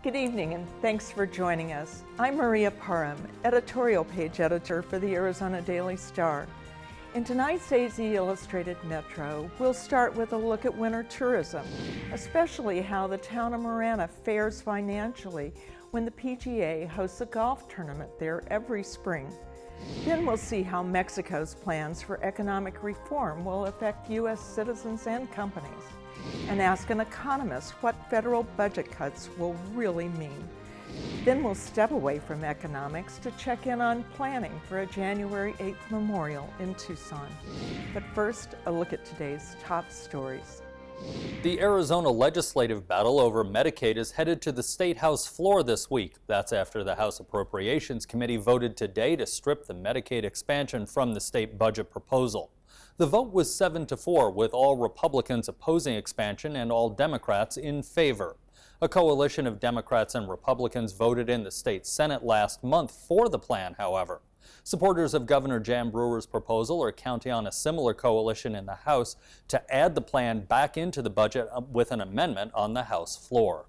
Good evening, and thanks for joining us. I'm Maria Parham, editorial page editor for the Arizona Daily Star. In tonight's AZ Illustrated Metro, we'll start with a look at winter tourism, especially how the town of Marana fares financially when the PGA hosts a golf tournament there every spring. Then we'll see how Mexico's plans for economic reform will affect U.S. citizens and companies, and ask an economist what federal budget cuts will really mean. Then we'll step away from economics to check in on planning for a January 8th memorial in Tucson. But first, a look at today's top stories. The Arizona legislative battle over Medicaid is headed to the State House floor this week. That's after the House Appropriations Committee voted today to strip the Medicaid expansion from the state budget proposal. The vote was 7-4, with all Republicans opposing expansion and all Democrats in favor. A coalition of Democrats and Republicans voted in the state Senate last month for the plan, however. Supporters of Governor Jan Brewer's proposal are counting on a similar coalition in the House to add the plan back into the budget with an amendment on the House floor.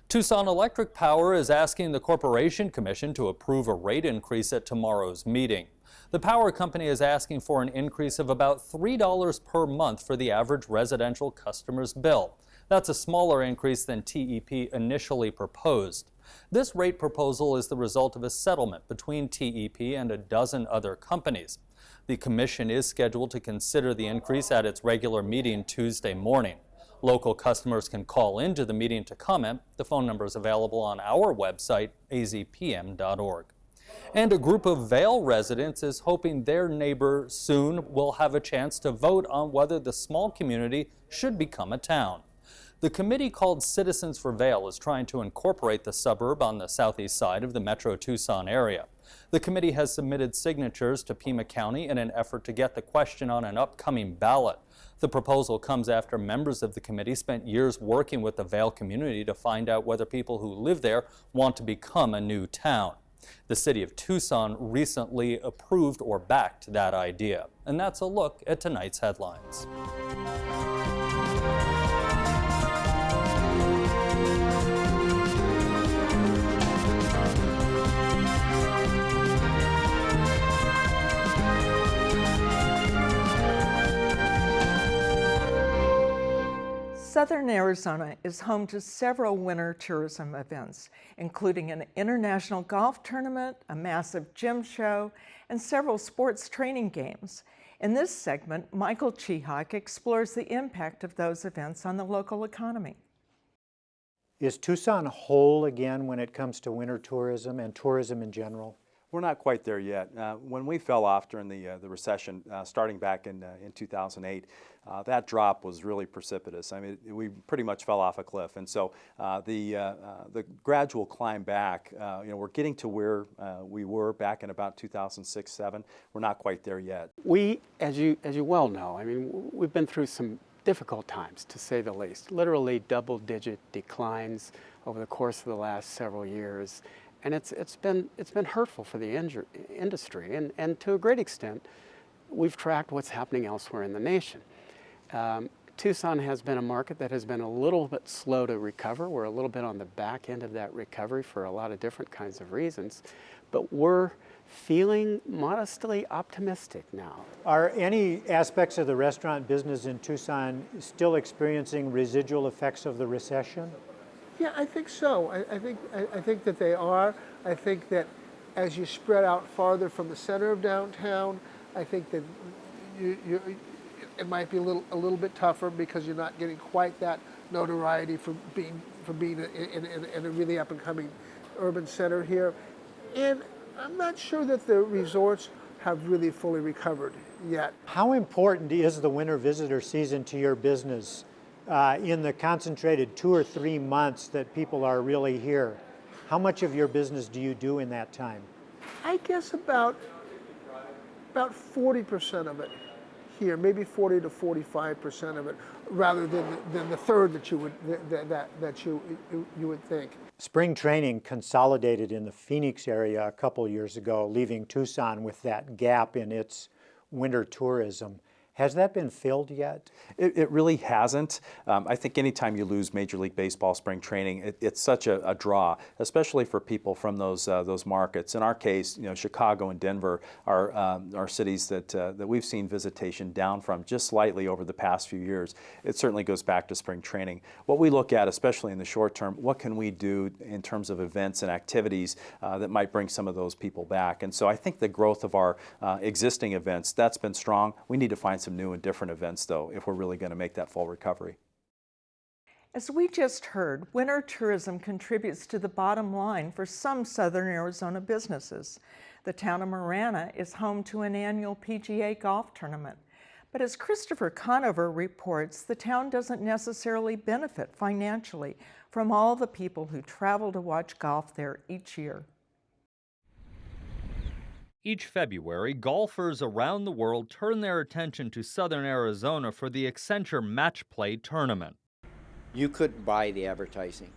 Tucson Electric Power is asking the Corporation Commission to approve a rate increase at tomorrow's meeting. The power company is asking for an increase of about $3 per month for the average residential customer's bill. That's a smaller increase than TEP initially proposed. This rate proposal is the result of a settlement between TEP and a dozen other companies. The commission is scheduled to consider the increase at its regular meeting Tuesday morning. Local customers can call into the meeting to comment. The phone number is available on our website, azpm.org. And a group of Vail residents is hoping their neighbor soon will have a chance to vote on whether the small community should become a town. The committee called Citizens for Vail is trying to incorporate the suburb on the southeast side of the Metro Tucson area. The committee has submitted signatures to Pima County in an effort to get the question on an upcoming ballot. The proposal comes after members of the committee spent years working with the Vail community to find out whether people who live there want to become a new town. The city of Tucson recently approved or backed that idea. And that's a look at tonight's headlines. Southern Arizona is home to several winter tourism events, including an international golf tournament, a massive gym show, and several sports training games. In this segment, Michael Chihak explores the impact of those events on the local economy. Is Tucson whole again when it comes to winter tourism and tourism in general? We're not quite there yet. When we fell off during the recession, starting back in 2008, that drop was really precipitous. I mean, we pretty much fell off a cliff, and so the gradual climb back, we're getting to where we were back in about 2006-07. We're not quite there yet. We, as you well know, I mean, we've been through some difficult times, to say the least. Literally double-digit declines over the course of the last several years. And it's been hurtful for the industry, and to a great extent, we've tracked what's happening elsewhere in the nation. Tucson has been a market that has been a little bit slow to recover. We're a little bit on the back end of that recovery for a lot of different kinds of reasons, but we're feeling modestly optimistic now. Are any aspects of the restaurant business in Tucson still experiencing residual effects of the recession? Yeah, I think so. I think that they are. I think that as you spread out farther from the center of downtown, I think that it might be a little bit tougher because you're not getting quite that notoriety for being in a really up and coming urban center here. And I'm not sure that the resorts have really fully recovered yet. How important is the winter visitor season to your business? In the concentrated 2 or 3 months that people are really here, how much of your business do you do in that time? I guess about 40% of it here, maybe 40 to 45% of it, rather than the third that you would think. Spring training consolidated in the Phoenix area a couple years ago, leaving Tucson with that gap in its winter tourism. Has that been filled yet? It really hasn't. I think anytime you lose Major League Baseball spring training, it's such a draw, especially for people from those markets. In our case, Chicago and Denver are cities that we've seen visitation down from just slightly over the past few years. It certainly goes back to spring training. What we look at, especially in the short term, what can we do in terms of events and activities that might bring some of those people back? And so I think the growth of our existing events, that's been strong. We need to find some new and different events, though, if we're really going to make that full recovery. As we just heard, winter tourism contributes to the bottom line for some southern Arizona businesses. The town of Marana is home to an annual PGA golf tournament. But as Christopher Conover reports, the town doesn't necessarily benefit financially from all the people who travel to watch golf there each year. Each February, golfers around the world turn their attention to southern Arizona for the Accenture Match Play Tournament. You couldn't buy the advertising.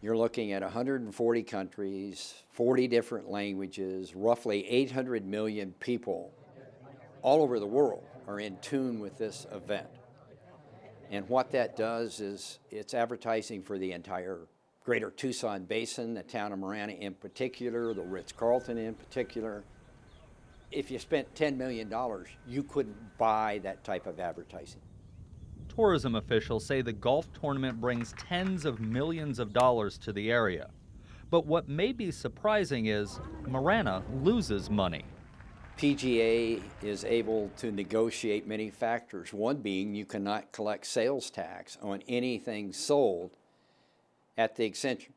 You're looking at 140 countries, 40 different languages, roughly 800 million people all over the world are in tune with this event. And what that does is it's advertising for the entire greater Tucson basin, the town of Marana in particular, the Ritz-Carlton in particular. If you spent $10 million, you couldn't buy that type of advertising. Tourism officials say the golf tournament brings tens of millions of dollars to the area. But what may be surprising is Marana loses money. PGA is able to negotiate many factors, one being you cannot collect sales tax on anything sold at the Accenture,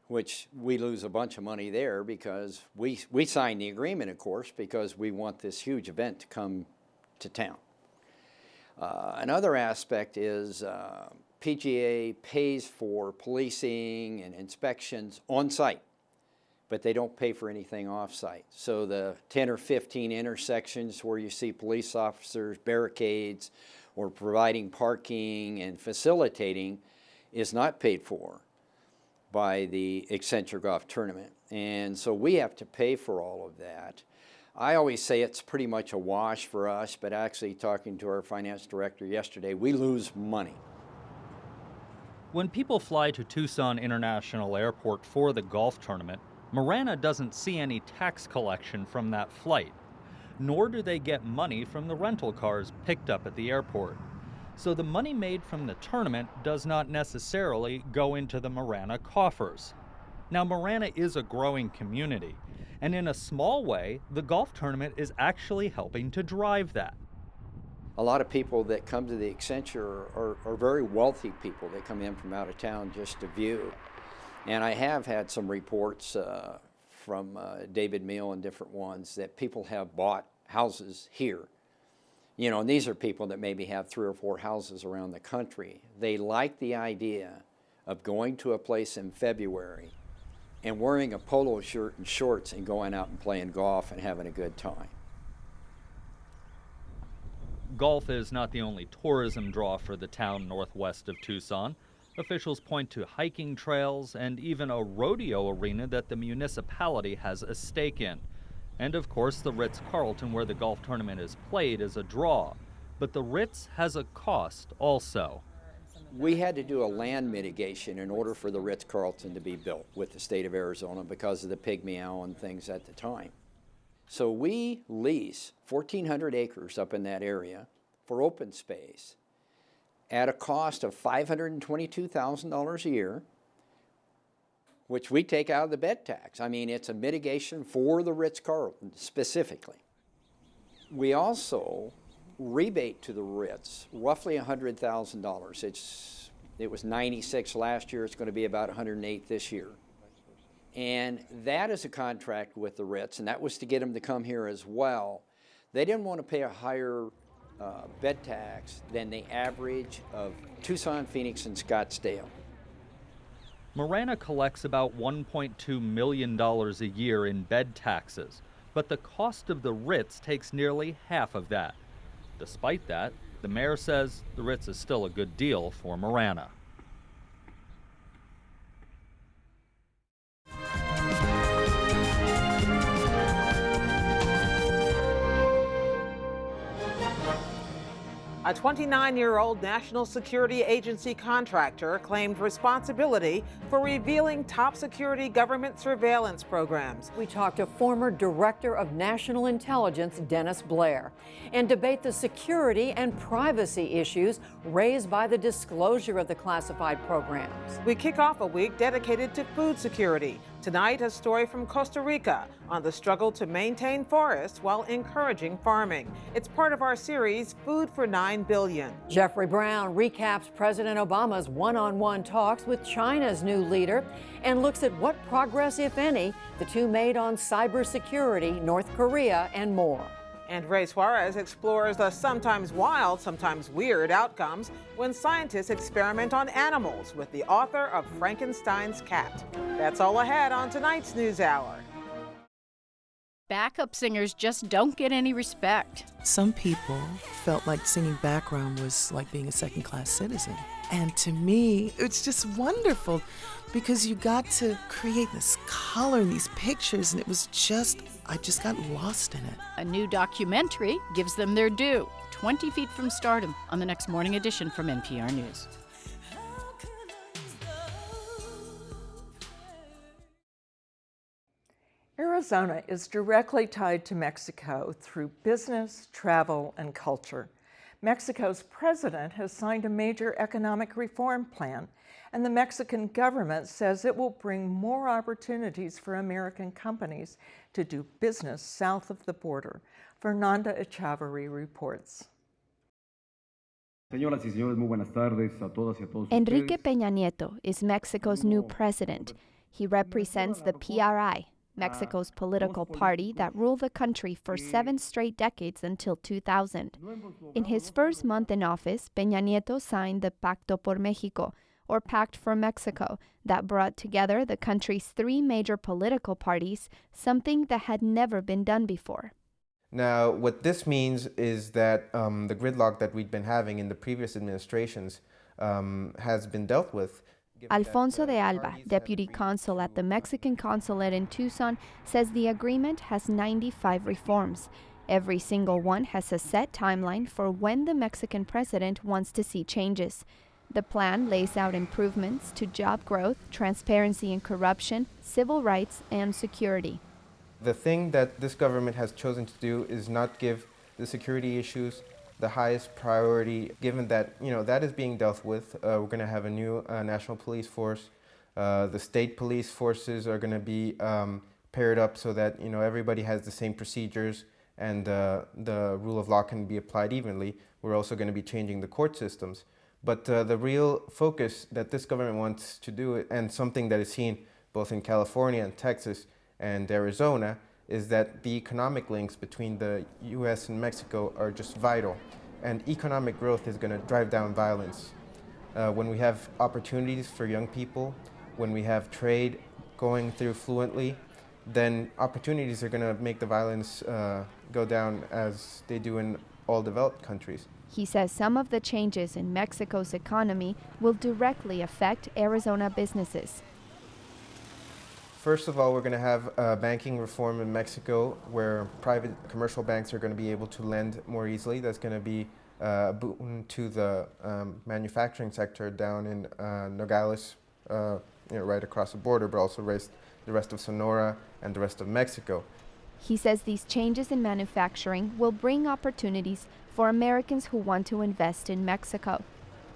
which we lose a bunch of money there because we signed the agreement, of course, because we want this huge event to come to town. Another aspect is PGA pays for policing and inspections on site, but they don't pay for anything off site. So the 10 or 15 intersections where you see police officers, barricades, or providing parking and facilitating is not paid for by the Accenture Golf Tournament. And so we have to pay for all of that. I always say it's pretty much a wash for us, but actually talking to our finance director yesterday, we lose money. When people fly to Tucson International Airport for the golf tournament, Marana doesn't see any tax collection from that flight, nor do they get money from the rental cars picked up at the airport. So the money made from the tournament does not necessarily go into the Marana coffers. Now, Marana is a growing community, and in a small way, the golf tournament is actually helping to drive that. A lot of people that come to the Accenture are very wealthy people that come in from out of town just to view. And I have had some reports from David Meal and different ones that people have bought houses here. You know, and these are people that maybe have 3 or 4 houses around the country. They like the idea of going to a place in February and wearing a polo shirt and shorts and going out and playing golf and having a good time. Golf is not the only tourism draw for the town northwest of Tucson. Officials point to hiking trails and even a rodeo arena that the municipality has a stake in. And of course, the Ritz-Carlton, where the golf tournament is played, is a draw. But the Ritz has a cost also. We had to do a land mitigation in order for the Ritz-Carlton to be built with the state of Arizona because of the pig meow and things at the time. So we lease 1,400 acres up in that area for open space at a cost of $522,000 a year, which we take out of the bed tax. I mean, it's a mitigation for the Ritz-Carlton specifically. We also rebate to the Ritz roughly $100,000. It was 96 last year. It's going to be about 108 this year. And that is a contract with the Ritz, and that was to get them to come here as well. They didn't want to pay a higher bed tax than the average of Tucson, Phoenix, and Scottsdale. Marana collects about $1.2 million a year in bed taxes, but the cost of the Ritz takes nearly half of that. Despite that, the mayor says the Ritz is still a good deal for Marana. A 29-year-old National Security Agency contractor claimed responsibility for revealing top security government surveillance programs. We talked to former Director of National Intelligence, Dennis Blair, and debate the security and privacy issues raised by the disclosure of the classified programs. We kick off a week dedicated to food security. Tonight, a story from Costa Rica on the struggle to maintain forests while encouraging farming. It's part of our series, Food for $9 billion. Jeffrey Brown recaps President Obama's one-on-one talks with China's new leader and looks at what progress, if any, the two made on cybersecurity, North Korea, and more. And Ray Suarez explores the sometimes wild, sometimes weird outcomes when scientists experiment on animals with the author of Frankenstein's Cat. That's all ahead on tonight's NewsHour. Backup singers just don't get any respect. Some people felt like singing background was like being a second-class citizen. And to me, it's just wonderful because you got to create this color and these pictures, and it was just, I just got lost in it. A new documentary gives them their due. 20 Feet from Stardom on the next morning edition from NPR News. Arizona is directly tied to Mexico through business, travel, and culture. Mexico's president has signed a major economic reform plan, and the Mexican government says it will bring more opportunities for American companies to do business south of the border. Fernanda Echavarri reports. Señoras y señores, muy buenas tardes a todas y a todos. Enrique Peña Nieto is Mexico's new president. He represents the PRI, Mexico's political party that ruled the country for 7 straight decades until 2000. In his first month in office, Peña Nieto signed the Pacto por México, or Pact for Mexico, that brought together the country's 3 major political parties, something that had never been done before. Now, what this means is that the gridlock that we'd been having in the previous administrations has been dealt with. Alfonso De Alba, Deputy Consul at the Mexican Consulate in Tucson, says the agreement has 95 reforms. Every single one has a set timeline for when the Mexican president wants to see changes. The plan lays out improvements to job growth, transparency and corruption, civil rights, and security. The thing that this government has chosen to do is not give the security issues the highest priority, given that, that is being dealt with. We're going to have a new national police force. The state police forces are going to be paired up so that, everybody has the same procedures and the rule of law can be applied evenly. We're also going to be changing the court systems. But the real focus that this government wants to do, and something that is seen both in California and Texas and Arizona, is that the economic links between the U.S. and Mexico are just vital, and economic growth is going to drive down violence. When we have opportunities for young people, when we have trade going through fluently, then opportunities are going to make the violence go down as they do in all developed countries. He says some of the changes in Mexico's economy will directly affect Arizona businesses. First of all, we're going to have banking reform in Mexico where private commercial banks are going to be able to lend more easily. That's going to be a boon to the manufacturing sector down in Nogales, right across the border, but also the rest of Sonora and the rest of Mexico. He says these changes in manufacturing will bring opportunities for Americans who want to invest in Mexico.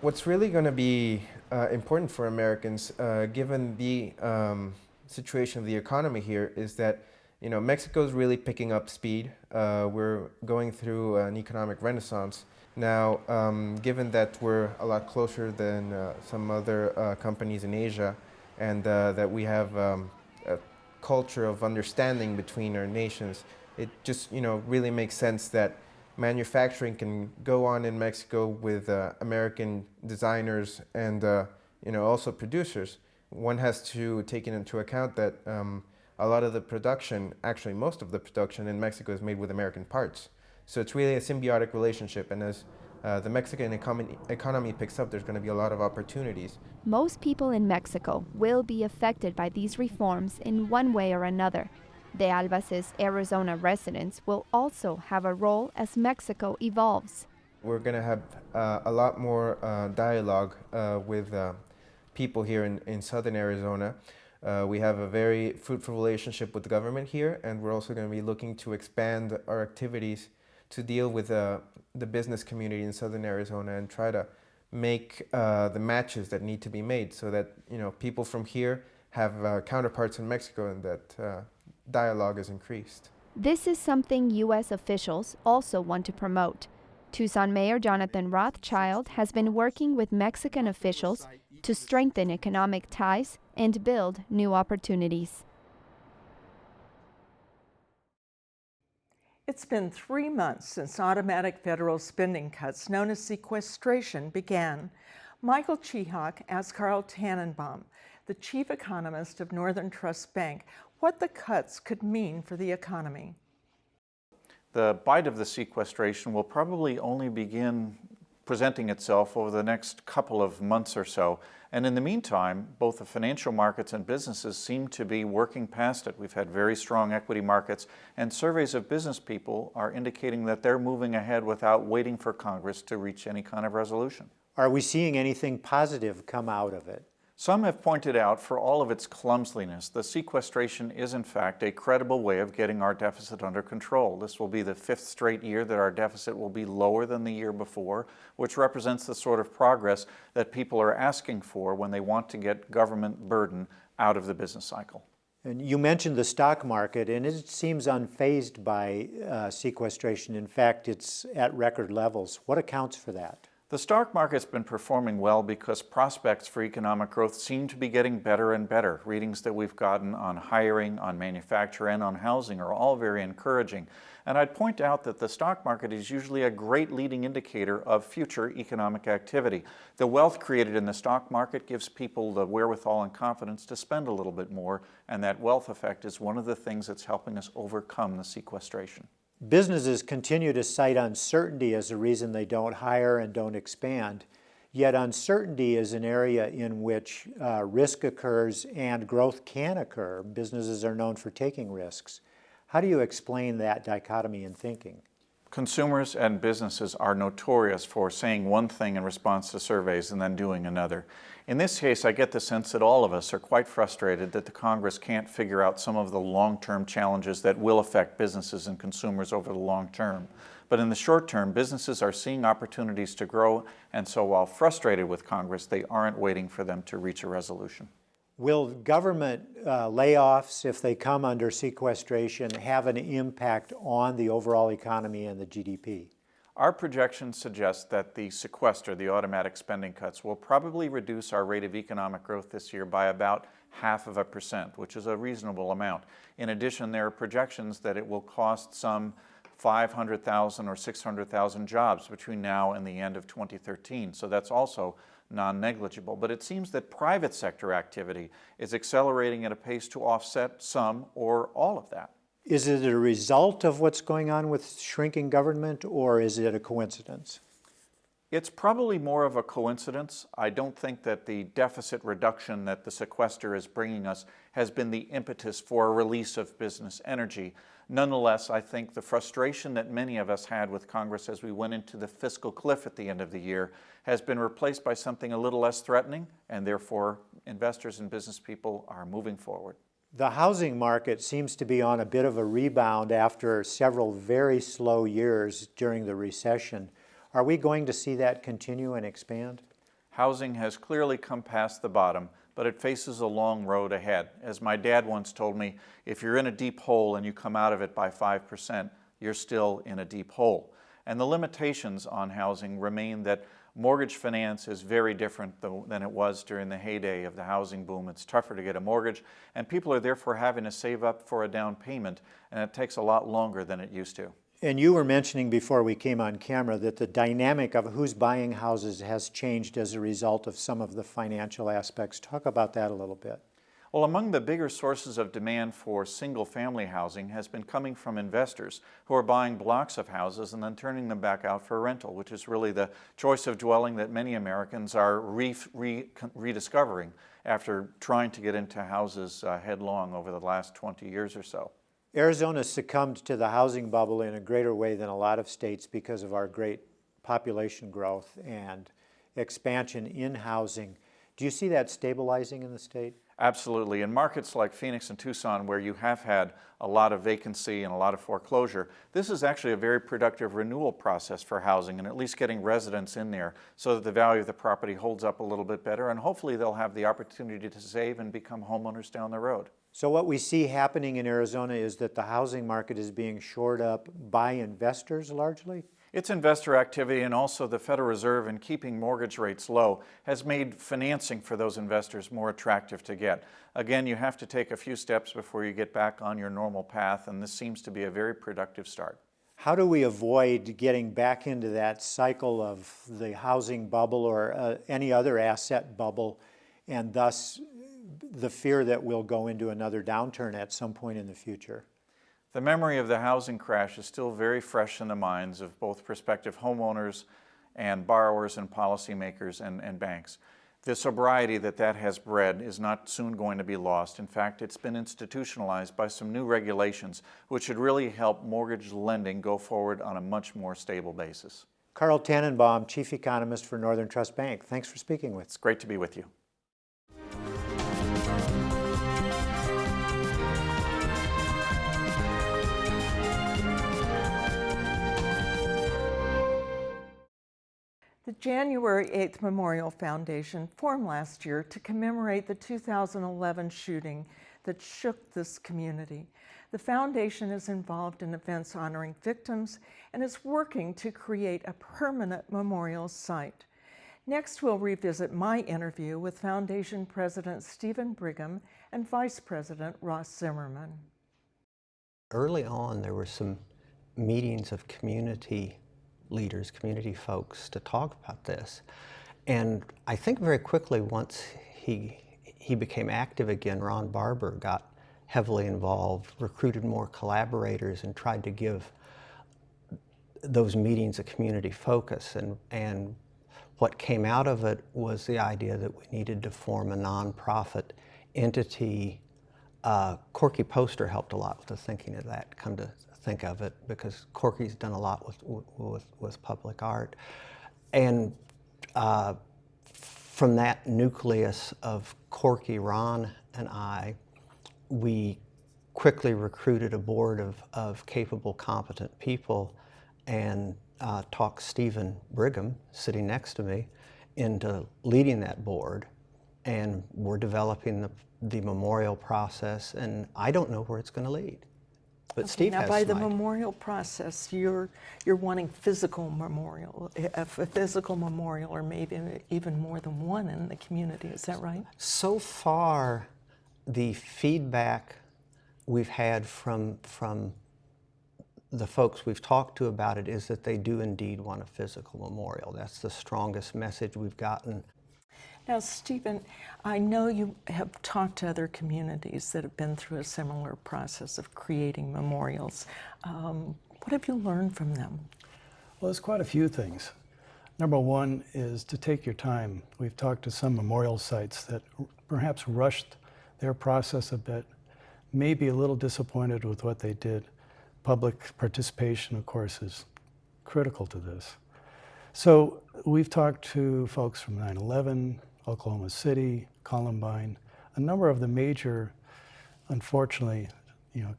What's really going to be important for Americans, given the situation of the economy here, is that Mexico's really picking up speed. We're going through an economic renaissance now. Given that we're a lot closer than some other companies in Asia, and that we have a culture of understanding between our nations, it just really makes sense that manufacturing can go on in Mexico with American designers and also producers. One has to take into account that a lot of the production, actually most of the production in Mexico, is made with American parts. So it's really a symbiotic relationship, and as the Mexican economy picks up, there's going to be a lot of opportunities. Most people in Mexico will be affected by these reforms in one way or another. De Alba says Arizona residents will also have a role as Mexico evolves. We're going to have a lot more dialogue with people here in southern Arizona. We have a very fruitful relationship with the government here, and we're also going to be looking to expand our activities to deal with the business community in southern Arizona and try to make the matches that need to be made so that people from here have counterparts in Mexico and that dialogue is increased. This is something U.S. officials also want to promote. Tucson Mayor Jonathan Rothschild has been working with Mexican officials to strengthen economic ties and build new opportunities. It's been 3 months since automatic federal spending cuts known as sequestration began. Michael Chihak asked Carl Tannenbaum, the chief economist of Northern Trust Bank, what the cuts could mean for the economy. The bite of the sequestration will probably only begin presenting itself over the next couple of months or so. And in the meantime, both the financial markets and businesses seem to be working past it. We've had very strong equity markets, and surveys of business people are indicating that they're moving ahead without waiting for Congress to reach any kind of resolution. Are we seeing anything positive come out of it? Some have pointed out, for all of its clumsiness, the sequestration is in fact a credible way of getting our deficit under control. This will be the 5th straight year that our deficit will be lower than the year before, which represents the sort of progress that people are asking for when they want to get government burden out of the business cycle. And you mentioned the stock market, and it seems unfazed by sequestration. In fact, it's at record levels. What accounts for that? The stock market's been performing well because prospects for economic growth seem to be getting better and better. Readings that we've gotten on hiring, on manufacture, and on housing are all very encouraging. And I'd point out that the stock market is usually a great leading indicator of future economic activity. The wealth created in the stock market gives people the wherewithal and confidence to spend a little bit more, and that wealth effect is one of the things that's helping us overcome the sequestration. Businesses continue to cite uncertainty as a reason they don't hire and don't expand, yet uncertainty is an area in which risk occurs and growth can occur. Businesses are known for taking risks. How do you explain that dichotomy in thinking? Consumers and businesses are notorious for saying one thing in response to surveys and then doing another. In this case, I get the sense that all of us are quite frustrated that the Congress can't figure out some of the long-term challenges that will affect businesses and consumers over the long term. But in the short term, businesses are seeing opportunities to grow, and so while frustrated with Congress, they aren't waiting for them to reach a resolution. Will government layoffs, if they come under sequestration, have an impact on the overall economy and the GDP? Our projections suggest that the sequester, the automatic spending cuts, will probably reduce our rate of economic growth this year by about 0.5%, which is a reasonable amount. In addition, there are projections that it will cost some 500,000 or 600,000 jobs between now and the end of 2013. So that's also non-negligible. But it seems that private sector activity is accelerating at a pace to offset some or all of that. Is it a result of what's going on with shrinking government, or is it a coincidence? It's probably more of a coincidence. I don't think that the deficit reduction that the sequester is bringing us has been the impetus for a release of business energy. Nonetheless, I think the frustration that many of us had with Congress as we went into the fiscal cliff at the end of the year has been replaced by something a little less threatening, and therefore investors and business people are moving forward. The housing market seems to be on a bit of a rebound after several very slow years during the recession. Are we going to see that continue and expand? Housing has clearly come past the bottom, but it faces a long road ahead. As my dad once told me, if you're in a deep hole and you come out of it by 5%, you're still in a deep hole. And the limitations on housing remain that mortgage finance is very different than it was during the heyday of the housing boom. It's tougher to get a mortgage, and people are therefore having to save up for a down payment, and it takes a lot longer than it used to. And you were mentioning before we came on camera that the dynamic of who's buying houses has changed as a result of some of the financial aspects. Talk about that a little bit. Well, among the bigger sources of demand for single-family housing has been coming from investors who are buying blocks of houses and then turning them back out for rental, which is really the choice of dwelling that many Americans are rediscovering after trying to get into houses headlong over the last 20 years or so. Arizona succumbed to the housing bubble in a greater way than a lot of states because of our great population growth and expansion in housing. Do you see that stabilizing in the state? Absolutely. In markets like Phoenix and Tucson, where you have had a lot of vacancy and a lot of foreclosure, this is actually a very productive renewal process for housing and at least getting residents in there so that the value of the property holds up a little bit better, and hopefully they'll have the opportunity to save and become homeowners down the road. So what we see happening in Arizona is that the housing market is being shored up by investors largely? It's investor activity, and also the Federal Reserve, in keeping mortgage rates low, has made financing for those investors more attractive to get. Again, you have to take a few steps before you get back on your normal path, and this seems to be a very productive start. How do we avoid getting back into that cycle of the housing bubble or any other asset bubble, and thus the fear that we'll go into another downturn at some point in the future? The memory of the housing crash is still very fresh in the minds of both prospective homeowners and borrowers and policymakers and banks. The sobriety that has bred is not soon going to be lost. In fact, it's been institutionalized by some new regulations, which should really help mortgage lending go forward on a much more stable basis. Carl Tannenbaum, Chief Economist for Northern Trust Bank. Thanks for speaking with us. It's great to be with you. The January 8th Memorial Foundation formed last year to commemorate the 2011 shooting that shook this community. The foundation is involved in events honoring victims and is working to create a permanent memorial site. Next, we'll revisit my interview with Foundation President Stephen Brigham and Vice President Ross Zimmerman. Early on, there were some meetings of community leaders, community folks, to talk about this. And I think very quickly, once he became active again, Ron Barber got heavily involved, recruited more collaborators, and tried to give those meetings a community focus. And what came out of it was the idea that we needed to form a nonprofit entity. Corky Poster helped a lot with the thinking of that, come to think of it, because Corky's done a lot with public art. And from that nucleus of Corky, Ron, and I, we quickly recruited a board of capable, competent people and talked Stephen Brigham, sitting next to me, into leading that board. And we're developing the memorial process, and I don't know where it's going to lead. But okay, Steve now has by the some idea. memorial process, you're wanting physical memorial, a physical memorial, or maybe even more than one in the community. Is that right? So far, the feedback we've had from the folks we've talked to about it is that they do indeed want a physical memorial. That's the strongest message we've gotten. Now, Stephen, I know you have talked to other communities that have been through a similar process of creating memorials. What have you learned from them? Well, there's quite a few things. Number one is to take your time. We've talked to some memorial sites that perhaps rushed their process a bit, maybe a little disappointed with what they did. Public participation, of course, is critical to this. So we've talked to folks from 9/11, Oklahoma City, Columbine, a number of the major, unfortunately,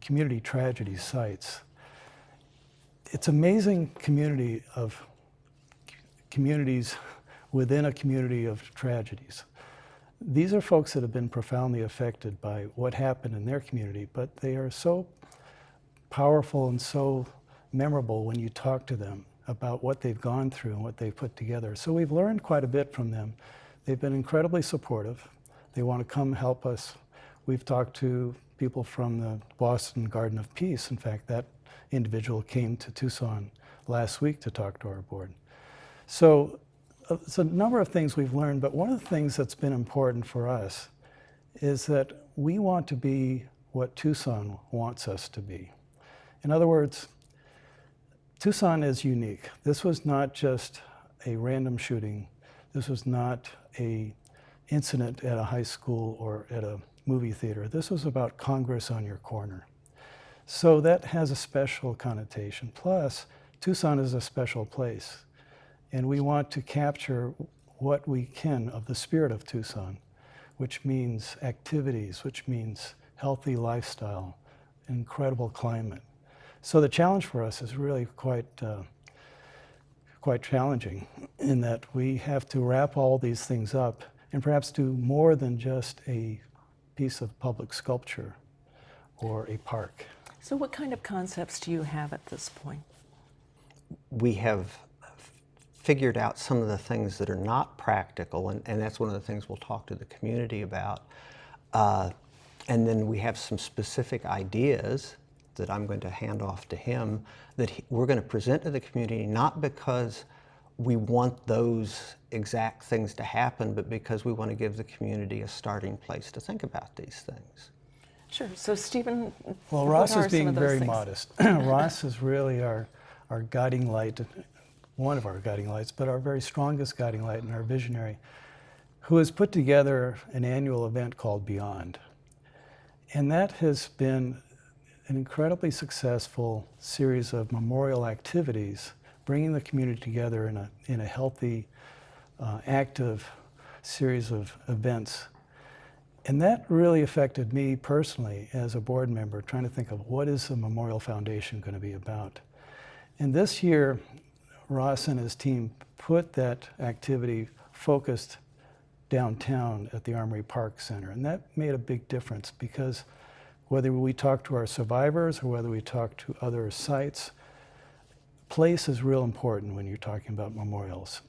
community tragedy sites. It's amazing community of communities within a community of tragedies. These are folks that have been profoundly affected by what happened in their community, but they are so powerful and so memorable when you talk to them about what they've gone through and what they've put together. So we've learned quite a bit from them. They've been incredibly supportive. They want to come help us. We've talked to people from the Boston Garden of Peace. In fact, that individual came to Tucson last week to talk to our board. So it's a number of things we've learned, but one of the things that's been important for us is that we want to be what Tucson wants us to be. In other words, Tucson is unique. This was not just a random shooting. This was not an incident at a high school or at a movie theater. This was about Congress on your corner. So that has a special connotation. Plus, Tucson is a special place. And we want to capture what we can of the spirit of Tucson, which means activities, which means healthy lifestyle, incredible climate. So the challenge for us is really quite challenging in that we have to wrap all these things up and perhaps do more than just a piece of public sculpture or a park. So what kind of concepts do you have at this point? We have figured out some of the things that are not practical, and that's one of the things we'll talk to the community about. And then we have some specific ideas that I'm going to hand off to him that we're going to present to the community, not because we want those exact things to happen, but because we want to give the community a starting place to think about these things. Sure. So, Stephen, well, Ross is being very modest. Ross is really our guiding light, one of our guiding lights, but our very strongest guiding light and our visionary, who has put together an annual event called Beyond. And that has been an incredibly successful series of memorial activities, bringing the community together in a healthy, active series of events. And that really affected me personally as a board member, trying to think of what is the Memorial Foundation going to be about. And this year, Ross and his team put that activity focused downtown at the Armory Park Center. And that made a big difference because whether we talk to our survivors or whether we talk to other sites, place is real important when you're talking about memorials.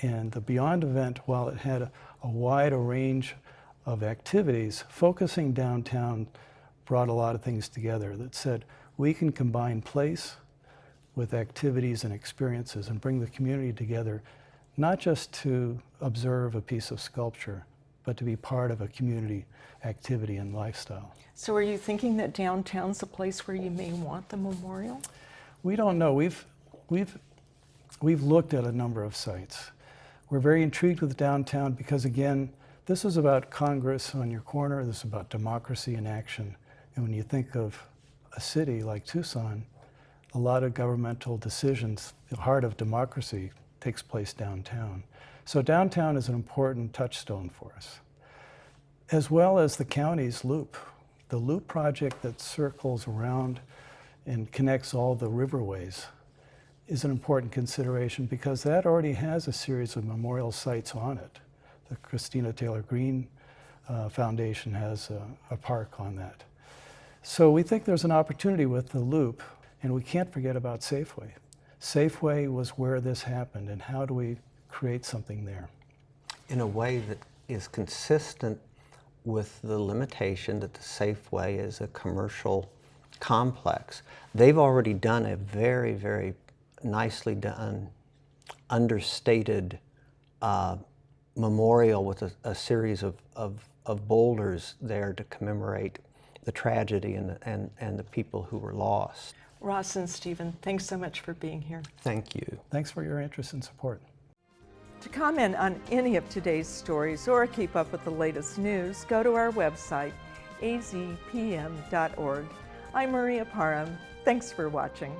And the Beyond event, while it had a wide range of activities, focusing downtown brought a lot of things together that said we can combine place with activities and experiences and bring the community together, not just to observe a piece of sculpture, but to be part of a community activity and lifestyle. So are you thinking that downtown's a place where you may want the memorial? We don't know. We've looked at a number of sites. We're very intrigued with downtown because, again, this is about Congress on your corner. This is about democracy in action. And when you think of a city like Tucson, a lot of governmental decisions, the heart of democracy, takes place downtown. So downtown is an important touchstone for us, as well as the county's loop. The loop project that circles around and connects all the riverways is an important consideration because that already has a series of memorial sites on it. The Christina Taylor Green Foundation has a park on that. So we think there's an opportunity with the loop, and we can't forget about Safeway. Safeway was where this happened, and how do we create something there? In a way that is consistent with the limitation that the Safeway is a commercial complex. They've already done a very, very nicely done, understated memorial with a series of boulders there to commemorate the tragedy and the people who were lost. Ross and Stephen, thanks so much for being here. Thank you. Thanks for your interest and support. To comment on any of today's stories or keep up with the latest news, go to our website, azpm.org. I'm Maria Parham. Thanks for watching.